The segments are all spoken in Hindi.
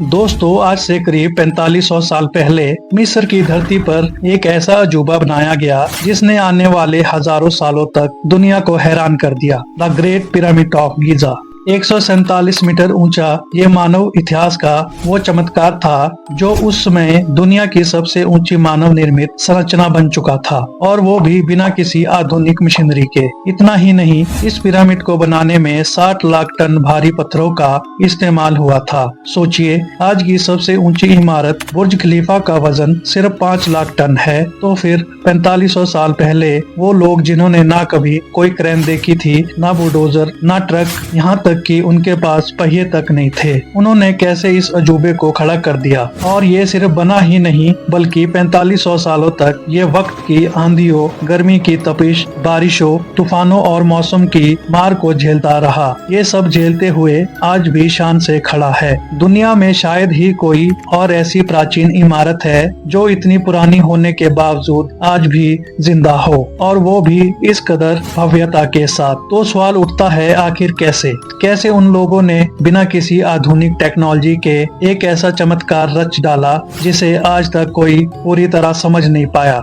दोस्तों, आज से करीब 4500 साल पहले मिस्र की धरती पर एक ऐसा अजूबा बनाया गया जिसने आने वाले हजारों सालों तक दुनिया को हैरान कर दिया। The great pyramid of Giza 147 meter ऊंचा ये मानव इतिहास का वो चमत्कार था जो उस समय दुनिया की सबसे ऊंची मानव निर्मित संरचना बन चुका था, और वो भी बिना किसी आधुनिक मशीनरी के। इतना ही नहीं, इस पिरामिड को बनाने में 60 लाख टन भारी पत्थरों का इस्तेमाल हुआ था। सोचिए, आज की सबसे ऊंची इमारत बुर्ज खलीफा का वजन सिर्फ 5 लाख टन है, तो फिर 4500 साल पहले वो लोग जिन्होंने ना कभी कोई क्रेन देखी थी, ना बुलडोजर, ना ट्रक, यहाँ तक कि उनके पास पहिए तक नहीं थे, उन्होंने कैसे इस अजूबे को खड़ा कर दिया। और ये सिर्फ बना ही नहीं, बल्कि 4500 सालों तक ये वक्त की आंधियों, गर्मी की तपिश, बारिशों, तूफानों और मौसम की मार को झेलता रहा। ये सब झेलते हुए आज भी शान से खड़ा है। दुनिया में शायद ही कोई और ऐसी प्राचीन इमारत है जो इतनी पुरानी होने के बावजूद आज भी जिंदा हो, और वो भी इस कदर भव्यता के साथ। तो सवाल उठता है, आखिर कैसे उन लोगों ने बिना किसी आधुनिक टेक्नोलॉजी के एक ऐसा चमत्कार रच डाला जिसे आज तक कोई पूरी तरह समझ नहीं पाया।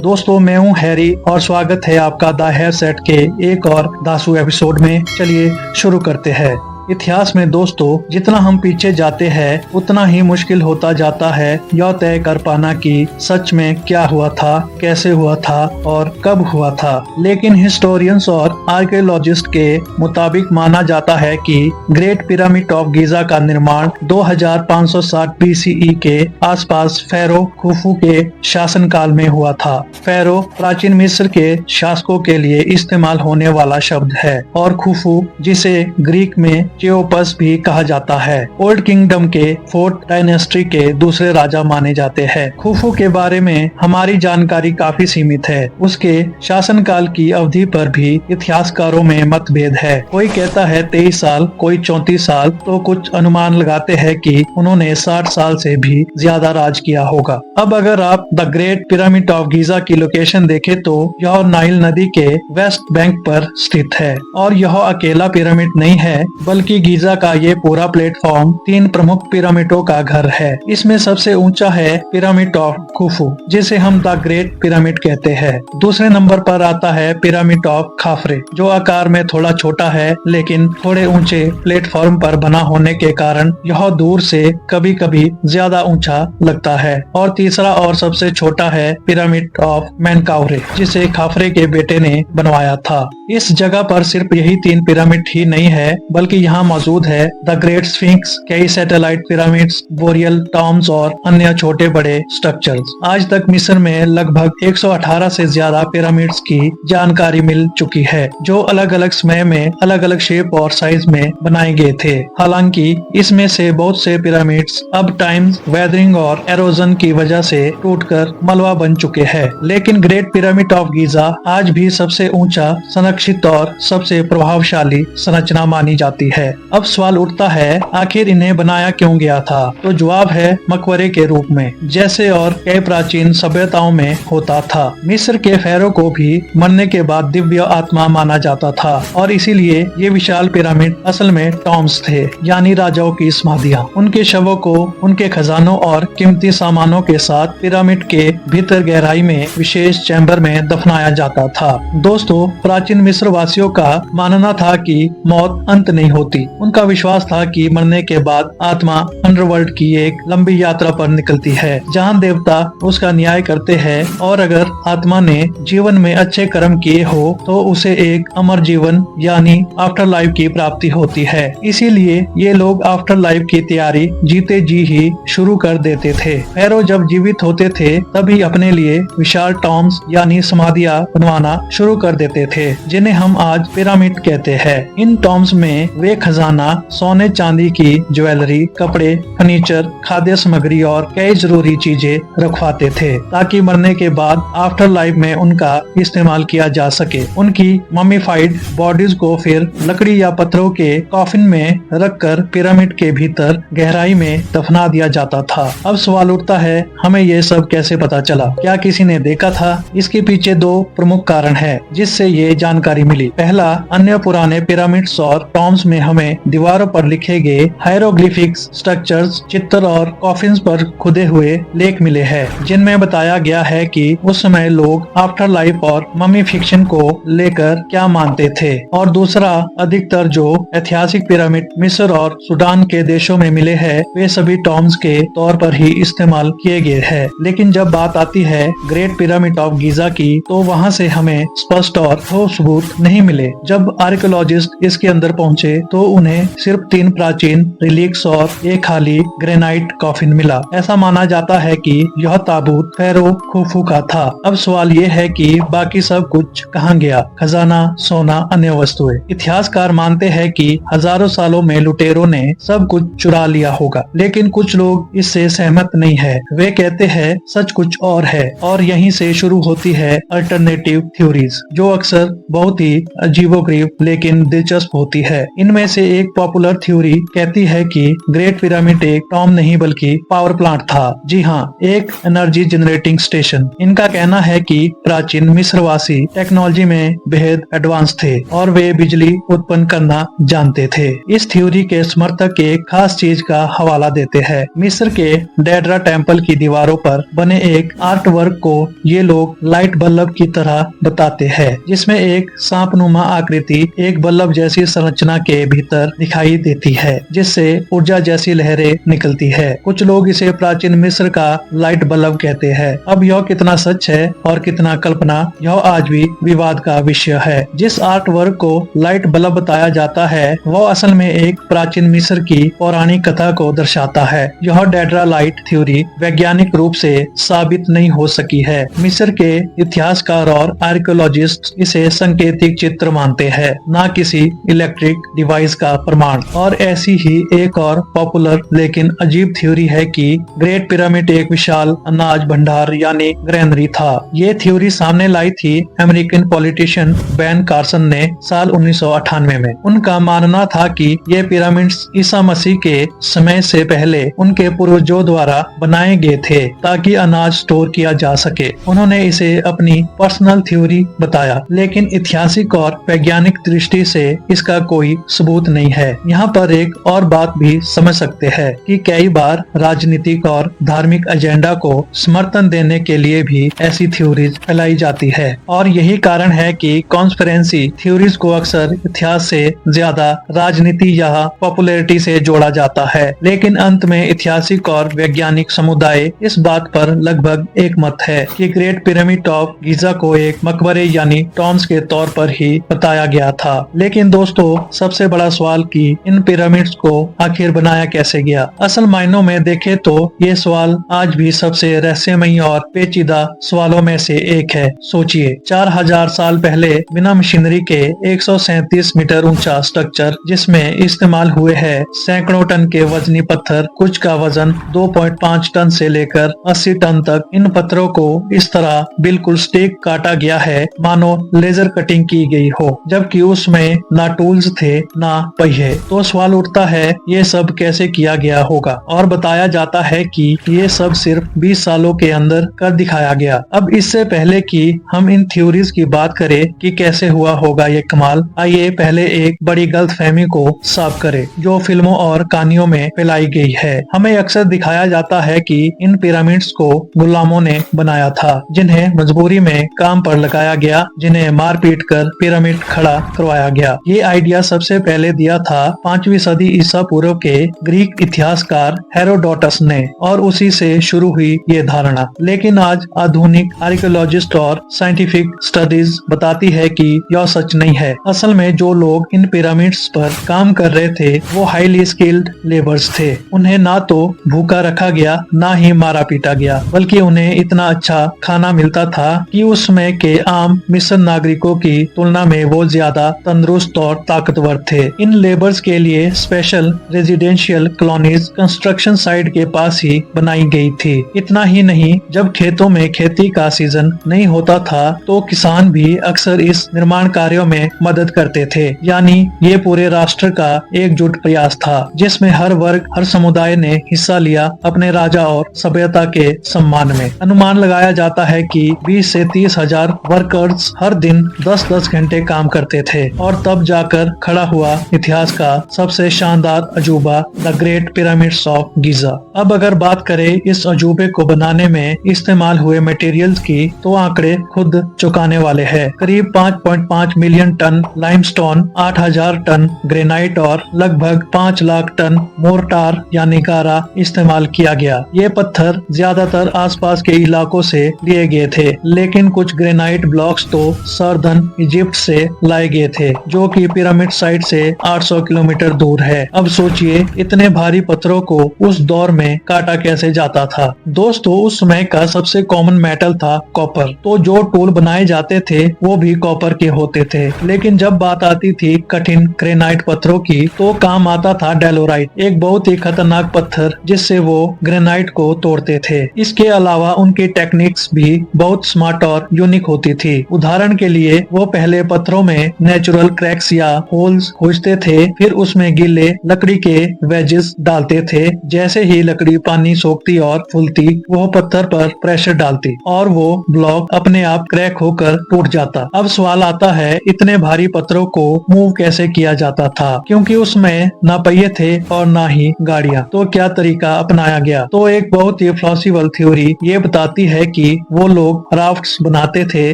दोस्तों, मैं हूं हैरी और स्वागत है आपका द हेयर सेट के एक और दासू एपिसोड में। चलिए शुरू करते हैं। इतिहास में दोस्तों, जितना हम पीछे जाते हैं उतना ही मुश्किल होता जाता है यह तय कर पाना कि सच में क्या हुआ था, कैसे हुआ था और कब हुआ था। लेकिन हिस्टोरियंस और आर्कियोलॉजिस्ट के मुताबिक माना जाता है कि ग्रेट पिरामिड ऑफ गीजा का निर्माण 2560 BCE के आसपास फेरो खुफू के शासनकाल में हुआ था। फेरो प्राचीन मिस्र के शासकों के लिए इस्तेमाल होने वाला शब्द है, और खुफू, जिसे ग्रीक में चेओपस भी कहा जाता है, ओल्ड किंगडम के 4th डायनेस्टी के दूसरे राजा माने जाते हैं। खुफू के बारे में हमारी जानकारी काफी सीमित है। उसके शासनकाल की अवधि पर भी इतिहासकारों में मतभेद है। कोई कहता है 23 साल, कोई 34 साल, तो कुछ अनुमान लगाते हैं कि उन्होंने 60 साल से भी ज्यादा राज किया होगा। अब अगर आप the great pyramid of Giza की लोकेशन देखें तो यह नाइल नदी के वेस्ट बैंक पर स्थित है, और यह अकेला पिरामिड नहीं है, बल्कि गीजा का ये पूरा प्लेटफॉर्म 3 प्रमुख पिरामिडों का घर है। इसमें सबसे ऊंचा है पिरामिड ऑफ खुफू, जिसे हम द ग्रेट पिरामिड कहते हैं। दूसरे नंबर पर आता है पिरामिड ऑफ खाफरे, जो आकार में थोड़ा छोटा है, लेकिन थोड़े ऊंचे प्लेटफॉर्म पर बना होने के कारण यह दूर से कभी कभी ज्यादा ऊंचा लगता है। और तीसरा और सबसे छोटा है पिरामिड ऑफ मेनकाउरे, जिसे खाफरे के बेटे ने बनवाया था। इस जगह पर सिर्फ यही 3 पिरामिड ही नहीं है, बल्कि यहाँ मौजूद है द ग्रेट स्फिंक्स, कई सैटेलाइट पिरामिड्स, बोरियल टॉम्स और अन्य छोटे बड़े स्ट्रक्चर्स। आज तक मिस्र में लगभग 118 से ज्यादा पिरामिड्स की जानकारी मिल चुकी है, जो अलग अलग समय में अलग अलग शेप और साइज में बनाए गए थे। हालांकि इसमें से बहुत से पिरामिड्स अब टाइम, वेदरिंग और एरोजन की वजह से टूटकर मलबा बन चुके हैं। लेकिन ग्रेट पिरामिड ऑफ गीजा आज भी सबसे ऊंचा, संरक्षित और सबसे प्रभावशाली संरचना मानी जाती है। अब सवाल उठता है, आखिर इन्हें बनाया क्यों गया था? तो जवाब है मकबरे के रूप में, जैसे और कई प्राचीन सभ्यताओं में होता था। मिस्र के फेरो को भी मरने के बाद दिव्य आत्मा माना जाता था, और इसीलिए ये विशाल पिरामिड असल में टॉम्स थे, यानी राजाओं की समाधियां। उनके शवों को उनके खजानों और कीमती सामानों के साथ पिरामिड के भीतर गहराई में विशेष चैम्बर में दफनाया जाता था। दोस्तों, प्राचीन मिस्र वासियों का मानना था कि मौत अंत नहीं होती। उनका विश्वास था कि मरने के बाद आत्मा अंडरवर्ल्ड की एक लंबी यात्रा पर निकलती है, जहां देवता उसका न्याय करते हैं, और अगर आत्मा ने जीवन में अच्छे कर्म किए हो तो उसे एक अमर जीवन यानी आफ्टर लाइफ की प्राप्ति होती है। इसीलिए ये लोग आफ्टर लाइफ की तैयारी जीते जी ही शुरू कर देते थे। फेरो जब जीवित होते थे तभी अपने लिए विशाल टॉम्स यानी समाधियां बनवाना शुरू कर देते थे, जिन्हें हम आज पिरामिड कहते हैं। इन टॉम्स में वे खजाना, सोने चांदी की ज्वेलरी, कपड़े, फर्नीचर, खाद्य सामग्री और कई जरूरी चीजें रखवाते थे, ताकि मरने के बाद आफ्टर लाइफ में उनका इस्तेमाल किया जा सके। उनकी मम्मीफाइड बॉडीज को फिर लकड़ी या पत्थरों के कॉफिन में रखकर पिरामिड के भीतर गहराई में दफना दिया जाता था। अब सवाल उठता है, हमें ये सब कैसे पता चला? क्या किसी ने देखा था? इसके पीछे 2 प्रमुख कारण है जिससे ये जानकारी मिली। पहला, अन्य पुराने पिरामिड्स और टॉम्स में हमें दीवारों पर लिखे गए हायरोग्लिफिक्स, स्ट्रक्चर्स, चित्र और कॉफिन्स पर खुदे हुए लेख मिले हैं, जिनमें बताया गया है कि उस समय लोग आफ्टर लाइफ और ममी फिक्शन को लेकर क्या मानते थे। और दूसरा, अधिकतर जो ऐतिहासिक पिरामिड मिस्र और सूडान के देशों में मिले हैं वे सभी टॉम्स के तौर पर ही इस्तेमाल किए गए हैं। लेकिन जब बात आती है ग्रेट पिरामिड ऑफ गीजा की तो वहाँ से हमें स्पष्ट और ठोस सबूत नहीं मिले। जब आर्कियोलॉजिस्ट इसके अंदर पहुँचे तो उन्हें सिर्फ 3 प्राचीन रिलिक्स और एक खाली ग्रेनाइट कॉफिन मिला। ऐसा माना जाता है कि यह ताबूत फेरो खुफू का था। अब सवाल ये है कि बाकी सब कुछ कहाँ गया? खजाना, सोना, अन्य वस्तुएं। इतिहासकार मानते हैं कि हजारों सालों में लुटेरों ने सब कुछ चुरा लिया होगा, लेकिन कुछ लोग इससे सहमत नहीं है। वे कहते हैं सच कुछ और है, और यहीं से शुरू होती है अल्टरनेटिव थ्योरीज, जो अक्सर बहुत ही अजीबोगरीब लेकिन दिलचस्प होती है। इनमें से एक पॉपुलर थ्योरी कहती है कि ग्रेट पिरामिड एक टॉम नहीं बल्कि पावर प्लांट था। जी हाँ, एक एनर्जी जनरेटिंग स्टेशन। इनका कहना है कि प्राचीन मिस्रवासी टेक्नोलॉजी में बेहद एडवांस थे और वे बिजली उत्पन्न करना जानते थे। इस थ्योरी के समर्थक एक खास चीज का हवाला देते हैं। मिस्र के डेड्रा टेम्पल की दीवारों पर बने एक आर्ट वर्क को ये लोग लाइट बल्ब की तरह बताते हैं, जिसमें एक सांपनुमा आकृति एक बल्ब जैसी संरचना के भीतर दिखाई देती है, जिससे ऊर्जा जैसी लहरें निकलती है। कुछ लोग इसे प्राचीन मिस्र का लाइट बल्ब कहते हैं। अब यह कितना सच है और कितना कल्पना, यह आज भी विवाद का विषय है। जिस आर्ट वर्क को लाइट बल्ब बताया जाता है वह असल में एक प्राचीन मिस्र की पौराणिक कथा को दर्शाता है। यह डेड्रा लाइट थ्योरी वैज्ञानिक रूप से साबित नहीं हो सकी है। मिस्र के इतिहासकार और आर्कियोलॉजिस्ट इसे सांकेतिक चित्र मानते हैं, न किसी इलेक्ट्रिक डिवाइस का प्रमाण। और ऐसी ही एक और पॉपुलर लेकिन अजीब थ्योरी है कि ग्रेट पिरामिड एक विशाल अनाज भंडार यानी ग्रेनरी था। ये थ्योरी सामने लाई थी अमेरिकन पॉलिटिशियन बेन कार्सन ने साल 1998 में। उनका मानना था कि ये पिरामिड्स ईसा मसीह के समय से पहले उनके पूर्वजों द्वारा बनाए गए थे ताकि अनाज स्टोर किया जा सके। उन्होंने इसे अपनी पर्सनल थ्योरी बताया, लेकिन ऐतिहासिक और वैज्ञानिक दृष्टि से इसका कोई सबूत नहीं है। यहाँ पर एक और बात भी समझ सकते हैं कि कई बार राजनीतिक और धार्मिक एजेंडा को समर्थन देने के लिए भी ऐसी थ्योरीज फैलाई जाती है, और यही कारण है कि कॉन्स्पिरेसी थ्योरीज को अक्सर इतिहास से ज्यादा राजनीति या पॉपुलैरिटी से जोड़ा जाता है। लेकिन अंत में ऐतिहासिक और वैज्ञानिक समुदाय इस बात पर लगभग एक मत है कि ग्रेट पिरामिड ऑफ गीजा को एक मकबरे यानी टॉम्स के तौर पर ही बताया गया था। लेकिन दोस्तों, सबसे बड़ा सवाल कि इन पिरामिड्स को आखिर बनाया कैसे गया? असल मायनों में देखें तो ये सवाल आज भी सबसे रहस्यमयी और पेचीदा सवालों में से एक है। सोचिए, 4000 साल पहले बिना मशीनरी के 137 मीटर ऊंचा स्ट्रक्चर, जिसमें इस्तेमाल हुए हैं सैकड़ों टन के वजनी पत्थर, कुछ का वजन 2.5 टन से लेकर 80 टन तक। इन पत्थरों को इस तरह बिल्कुल स्टेक काटा गया है मानो लेजर कटिंग की गई हो, जबकि उसमें ना टूल्स थे ना पहिए। तो सवाल उठता है ये सब कैसे किया गया होगा? और बताया जाता है कि ये सब सिर्फ 20 सालों के अंदर कर दिखाया गया। अब इससे पहले कि हम इन थ्योरीज की बात करें कि कैसे हुआ होगा ये कमाल, आइए पहले एक बड़ी गलतफहमी को साफ करें जो फिल्मों और कहानियों में फैलाई गई है। हमें अक्सर दिखाया जाता है कि इन पिरामिड्स को गुलामों ने बनाया था, जिन्हें मजबूरी में काम पर लगाया गया, जिन्हें मार पीट कर पिरामिड खड़ा करवाया गया। ये आइडिया सबसे पहले दिया था 5वीं सदी ईसा पूर्व के ग्रीक इतिहासकार हेरोडोटस ने, और उसी से शुरू हुई ये धारणा। लेकिन आज आधुनिक आर्कियोलॉजिस्ट और साइंटिफिक स्टडीज बताती है कि यह सच नहीं है। असल में जो लोग इन पिरामिड्स पर काम कर रहे थे वो हाईली स्किल्ड लेबर्स थे। उन्हें ना तो भूखा रखा गया ना ही मारा पीटा गया, बल्कि उन्हें इतना अच्छा खाना मिलता था कि उसमें के आम मिस्र नागरिकों की तुलना में वो ज्यादा तंदुरुस्त और ताकतवर थे। इन लेबर्स के लिए special residential colonies construction site के पास ही बनाई गई थी। इतना ही नहीं, जब खेतों में खेती का सीजन नहीं होता था तो किसान भी अक्सर इस निर्माण कार्यों में मदद करते थे। यानी ये पूरे राष्ट्र का एकजुट प्रयास था, जिसमें हर वर्ग हर समुदाय ने हिस्सा लिया अपने राजा और सभ्यता के सम्मान में। अनुमान लगाया जाता है कि 20 से 30 हजार वर्कर्स हर दिन 10-10 घंटे काम करते थे, और तब जाकर खड़ा हुआ इतिहास का सबसे शानदार अजूबा the great pyramids of Giza. अब अगर बात करें इस अजूबे को बनाने में इस्तेमाल हुए मटेरियल्स की तो आंकड़े खुद चौंकाने वाले हैं। करीब 5.5 million ton limestone, 8,000 ton granite और लगभग 5 लाख टन मोर्टार यानी गारा इस्तेमाल किया गया। ये पत्थर ज्यादातर आसपास के इलाकों से लिए गए थे, लेकिन कुछ ग्रेनाइट ब्लॉक्स तो सर्दर्न इजिप्ट से लाए गए थे, जो कि पिरामिड साइट से 800 किलोमीटर दूर है। अब सोचिए इतने भारी पत्थरों को उस दौर में काटा कैसे जाता था। दोस्तों, उस समय का सबसे कॉमन मेटल था कॉपर, तो जो टूल बनाए जाते थे वो भी कॉपर के होते थे। लेकिन जब बात आती थी कठिन ग्रेनाइट पत्थरों की तो काम आता था डेलोराइट, एक बहुत ही खतरनाक पत्थर जिससे वो ग्रेनाइट को तोड़ते थे। इसके अलावा उनकी टेक्निक्स भी बहुत स्मार्ट और यूनिक होती थी। उदाहरण के लिए वो पहले पत्थरों में नेचुरल क्रैक्स या होल्स खोजते थे, फिर उसमें गीले लकड़ी के वेजेस डालते थे। जैसे ही लकड़ी पानी सोखती और फूलती, वो पत्थर पर प्रेशर डालती और वो ब्लॉक अपने आप क्रैक होकर टूट जाता। अब सवाल आता है, इतने भारी पत्थरों को मूव कैसे किया जाता था, क्योंकि उसमें ना पहिए थे और ना ही गाड़ियां। तो क्या तरीका अपनाया गया? तो एक बहुत ही प्लॉसिबल थ्योरी ये बताती है कि वो लोग राफ्ट्स बनाते थे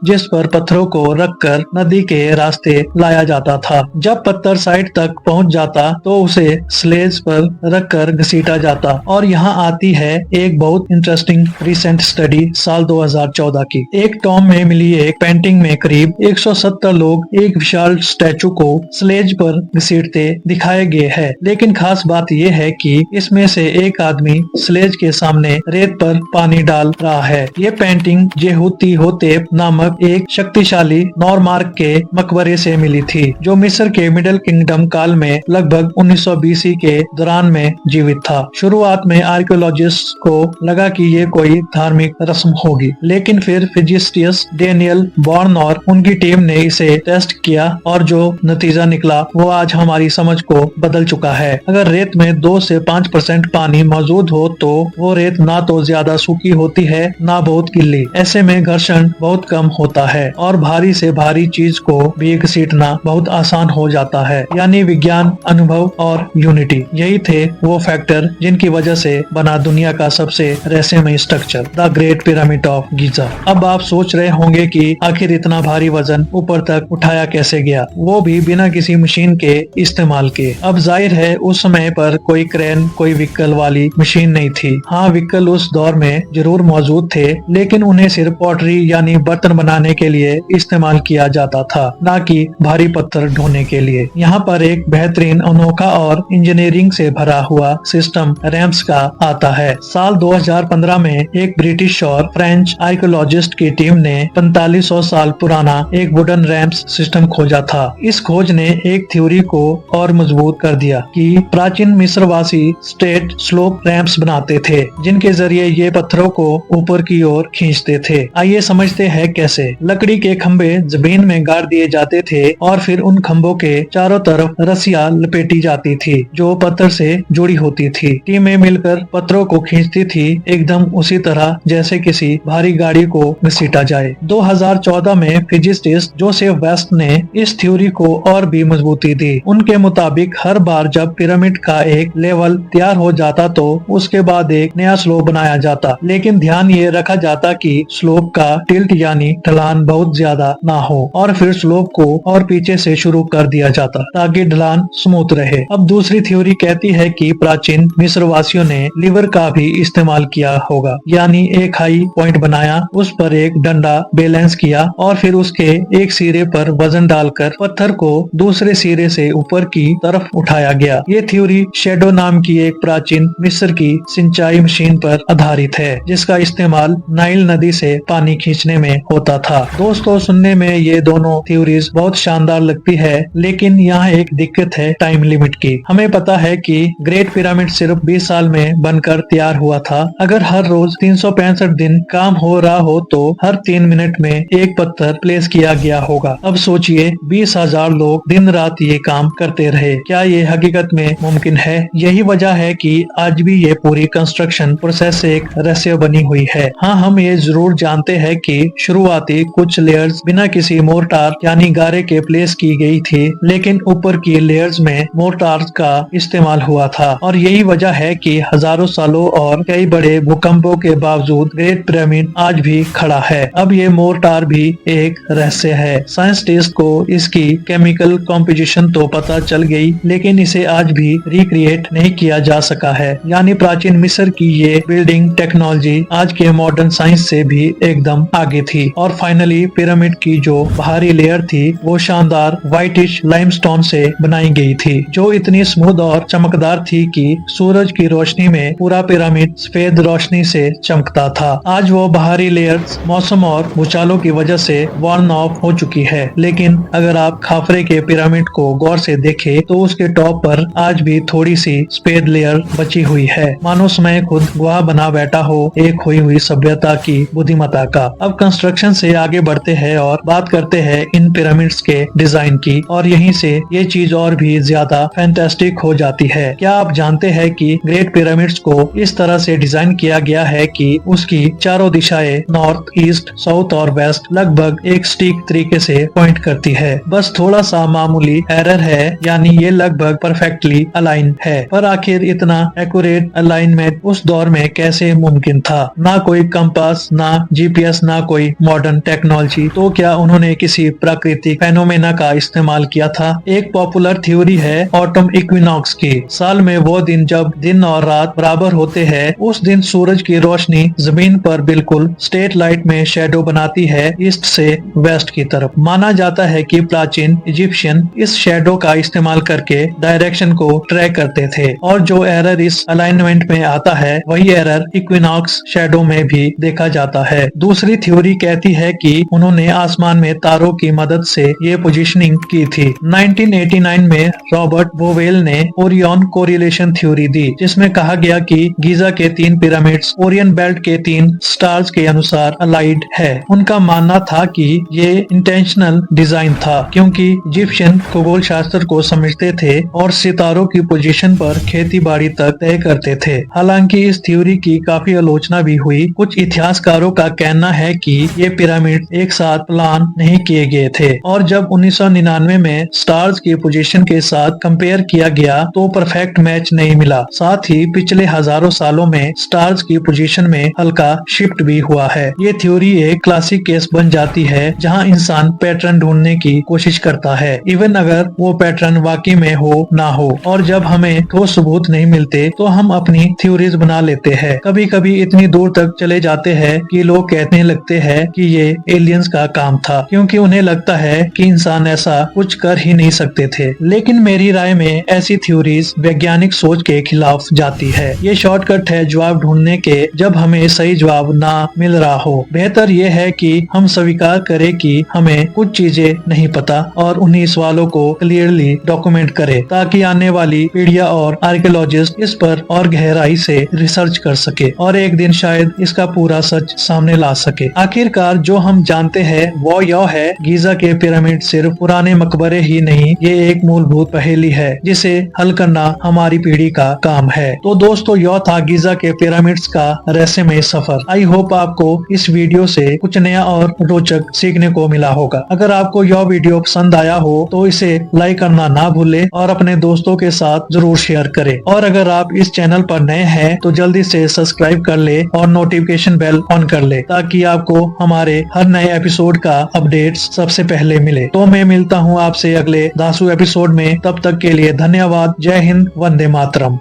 जिस पर पत्थरों को रखकर नदी के रास्ते लाया जाता था। जब पत्थर साइड तक पहुंच जाता तो उसे स्लेज पर रखकर घसीटा जाता। और यहाँ आती है एक बहुत इंटरेस्टिंग रिसेंट स्टडी साल 2014 की। एक टॉम में मिली एक पेंटिंग में करीब 170 लोग एक विशाल स्टैचू को स्लेज पर घसीटते दिखाए गए हैं। लेकिन खास बात यह है कि इसमें से एक आदमी स्लेज के सामने रेत पर पानी डाल रहा है। ये पेंटिंग जेहूती होतेप नामक एक शक्तिशाली नॉरमार्क के मकबरे से मिली थी, जो मिस्र के मिडिल किंगडम काल में लगभग 1900 BC के दौरान में जीवित था। शुरुआत में आर्कियोलॉजिस्ट को लगा कि ये कोई धार्मिक रस्म होगी, लेकिन फिर फिजिस्टियस डेनियल बॉर्न और उनकी टीम ने इसे टेस्ट किया और जो नतीजा निकला वो आज हमारी समझ को बदल चुका है। अगर रेत में 2 से 5% पानी मौजूद हो तो वो रेत ना तो ज्यादा सूखी होती है ना बहुत गीली। ऐसे में घर्षण बहुत कम होता है और भारी से भारी चीज को भी घसीटना बहुत आसान हो जाता है। यानी विज्ञान, अनुभव और यूनिटी, यही थे वो फैक्टर जिनकी वजह से बना दुनिया का सबसे रहस्यमय structure the great pyramid of Giza. अब आप सोच रहे होंगे कि आखिर इतना भारी वजन ऊपर तक उठाया कैसे गया, वो भी बिना किसी मशीन के इस्तेमाल के। अब जाहिर है उस समय पर कोई क्रेन, कोई व्हीकल वाली मशीन नहीं थी। हाँ, व्हीकल उस दौर में जरूर मौजूद थे, लेकिन उन्हें सिर्फ पॉटरी यानी बर्तन बनाने के लिए इस्तेमाल किया जाता था, न कि भारी पत्थर ढोने के लिए। यहाँ पर एक बेहतरीन, अनोखा और इंजीनियरिंग से भरा हुआ सिस्टम रैम्प्स का आता है। साल 2015 में एक ब्रिटिश और फ्रेंच आर्कियोलॉजिस्ट की टीम ने 4500 साल पुराना एक वुडन रैम्प्स सिस्टम खोजा था। इस खोज ने एक थ्योरी को और मजबूत कर दिया कि प्राचीन मिस्रवासी स्ट्रेट स्लोप रैम्प्स बनाते थे, जिनके जरिए ये पत्थरों को ऊपर की ओर खींचते थे। आइए समझते हैं कैसे। लकड़ी के खंभे जमीन में गाड़ दिए जाते थे और फिर उन खंभों के चारों तरफ रस्सियां लपेटी जाती थी जो पत्थर से जुड़ी होती थी। टीमें मिलकर पत्थरों को खींचती थी, एकदम उसी तरह जैसे किसी भारी गाड़ी को घसीटा जाए। 2014 में फिजिसिस्ट जोसेफ वेस्ट ने इस थ्योरी को और भी मजबूती दी। उनके मुताबिक हर बार जब पिरामिड का एक लेवल तैयार हो जाता तो उसके बाद एक नया स्लोप बनाया जाता, लेकिन ध्यान ये रखा जाता कि स्लोप का टिल्ट यानी ढलान बहुत ज्यादा ना हो और फिर स्लोप को और पीछे से शुरू कर दिया जाता ताकि ढलान स्मूथ रहे। अब दूसरी थ्योरी कहती है कि प्राचीन मिस्रवासियों ने लीवर का भी इस्तेमाल किया होगा, यानी एक हाई पॉइंट बनाया, उस पर एक डंडा बैलेंस किया और फिर उसके एक सिरे पर वजन डालकर पत्थर को दूसरे सिरे से ऊपर की तरफ उठाया गया। ये थ्योरी शेडो नाम की एक प्राचीन मिस्र की सिंचाई मशीन पर आधारित है, जिसका इस्तेमाल नाइल नदी से पानी खींचने में होता था। दोस्तों, सुनने में ये दोनों थ्योरीज बहुत शानदार लगती है, लेकिन यहाँ एक दिक्कत है टाइम लिमिट की। हमें पता है कि ग्रेट पिरामिड सिर्फ 20 साल में बनकर तैयार हुआ था। अगर हर रोज 365 दिन काम हो रहा हो तो हर 3 मिनट में एक पत्थर प्लेस किया गया होगा। अब सोचिए 20,000 लोग दिन रात ये काम करते रहे, क्या ये हकीकत में मुमकिन है? यही वजह है कि आज भी ये पूरी कंस्ट्रक्शन प्रोसेस एक रहस्य बनी हुई है। हाँ, हम ये जरूर जानते हैं कि शुरुआती कुछ लेयर्स बिना किसी मोर्टार यानी गारे के प्लेस की गई थी, लेकिन ऊपर की लेयर्स में मोर्टार्स का इस्तेमाल हुआ था और यही वजह है कि हजारों सालों और कई बड़े भूकंपों के बावजूद ग्रेट पिरामिड आज भी खड़ा है। अब ये मोर्टार भी एक रहस्य है। साइंटिस्ट को इसकी केमिकल कॉम्पोजिशन तो पता चल गई, लेकिन इसे आज भी रिक्रिएट नहीं किया जा सका है। यानी प्राचीन मिस्र की ये बिल्डिंग टेक्नोलॉजी आज के मॉडर्न साइंस से भी एकदम आगे थी। और फाइनली पिरामिड की जो बाहरी लेयर थी वो शानदार व्हाइटिश लाइमस्टोन से बनाई गई थी, जो इतनी स्मूथ और चमकदार थी कि सूरज की रोशनी में पूरा पिरामिड सफेद रोशनी से चमकता था। आज वो बाहरी लेयर्स मौसम और भूचालों की वजह से वॉर्न ऑफ हो चुकी है, लेकिन अगर आप खाफरे के पिरामिड को गौर से देखें तो उसके टॉप पर आज भी थोड़ी सी सफेद लेयर बची हुई है, मानो समय खुद गवाह बना बैठा हो एक खोई हुई सभ्यता की बुद्धिमत्ता का। अब कंस्ट्रक्शन से आगे बढ़ते हैं और बात करते हैं इन पिरामिड्स के डिजाइन की, और यहीं से ये चीज और भी ज्यादा फैंटास्टिक हो जाती है। क्या आप जानते हैं कि ग्रेट पिरामिड्स को इस तरह से डिजाइन किया गया है कि उसकी चारों दिशाएं नॉर्थ, ईस्ट, साउथ और वेस्ट लगभग एक सटीक तरीके से पॉइंट करती है। बस थोड़ा सा मामूली एरर है, यानी ये लगभग परफेक्टली अलाइन है। पर आखिर इतना एक्यूरेट अलाइनमेंट उस दौर में कैसे मुमकिन था? ना कोई कंपास, ना जीपीएस, ना कोई मॉडर्न टेक्नोलॉजी। तो क्या उन्होंने किसी प्राकृतिक फेनोमेना का इस्तेमाल किया था? एक पॉपुलर थ्योरी है ऑटम इक्विनॉक्स की। साल में वो दिन जब दिन और रात बराबर होते हैं, उस दिन सूरज की रोशनी जमीन पर बिल्कुल स्ट्रेट लाइट में शेडो बनाती है ईस्ट से वेस्ट की तरफ। माना जाता है कि प्राचीन इजिप्शियन इस शेडो का इस्तेमाल करके डायरेक्शन को ट्रैक करते थे, और जो एरर इस अलाइनमेंट में आता है वही एरर इक्विनॉक्स शेडो में भी देखा जाता है। दूसरी थ्योरी कहती है कि उन्होंने आसमान में तारों की मदद से ये पोजीशनिंग की थी। 1989 में रॉबर्ट बोवेल ने ओरियन कोरिलेशन थ्योरी दी, जिसमें कहा गया कि गीजा के 3 पिरामिड्स ओरियन बेल्ट के 3 स्टार्स के अनुसार अलाइड है। उनका मानना था कि ये इंटेंशनल डिजाइन था, क्योंकि इजिप्शियन खगोल शास्त्र को समझते थे और सितारों की पोजीशन पर खेती बाड़ी तक तय करते थे। हालांकि इस थ्योरी की काफी आलोचना भी हुई। कुछ इतिहासकारों का कहना है कि ये पिरामिड एक साथ प्लान नहीं किए गए थे, और जब 1999 में स्टार्स की पोजीशन के साथ कंपेयर किया गया तो परफेक्ट मैच नहीं मिला। साथ ही पिछले हजारों सालों में स्टार्स की पोजीशन में हल्का शिफ्ट भी हुआ है। ये थ्योरी एक क्लासिक केस बन जाती है जहां इंसान पैटर्न ढूंढने की कोशिश करता है, इवन अगर वो पैटर्न वाकई में हो ना हो। और जब हमें ठोस सबूत नहीं मिलते तो हम अपनी थ्योरीज बना लेते हैं। कभी कभी इतनी दूर तक चले जाते हैं कि लोग कहने लगते हैं कि ये एलियंस का काम था, क्योंकि उन्हें लगता है कि इंसान ऐसा कुछ कर ही नहीं सकते थे। लेकिन मेरी राय में ऐसी थ्योरीज वैज्ञानिक सोच के खिलाफ जाती है। ये शॉर्टकट है जवाब ढूंढने के जब हमें सही जवाब ना मिल रहा हो। बेहतर ये है कि हम स्वीकार करें कि हमें कुछ चीजें नहीं पता और उन्हीं सवालों को क्लियरली डॉक्यूमेंट करें, ताकि आने वाली पीढ़ियां और आर्कियोलॉजिस्ट इस पर और गहराई से रिसर्च कर सके और एक दिन शायद इसका पूरा सच सामने ला सके। आखिरकार जो हम जानते हैं वो यह है, गीजा के पिरामिड सिर्फ पुराने मकबरे ही नहीं, ये एक मूलभूत पहेली है जिसे हल करना हमारी पीढ़ी का काम है। तो दोस्तों, यह था गीजा के पिरामिड्स का रहस्यमय सफर। आई होप आपको इस वीडियो से कुछ नया और रोचक सीखने को मिला होगा। अगर आपको यह वीडियो पसंद आया हो तो इसे लाइक करना ना भूले और अपने दोस्तों के साथ जरूर शेयर करें। और अगर आप इस चैनल पर नए हैं तो जल्दी से सब्सक्राइब कर ले और नोटिफिकेशन बेल ऑन कर ले, ताकि आपको हमारे हर नए एपिसोड का अपडेट्स सबसे पहले मिले। तो मैं मिलता हूँ आपसे अगले दासू एपिसोड में। तब तक के लिए धन्यवाद। जय हिंद, वंदे मातरम।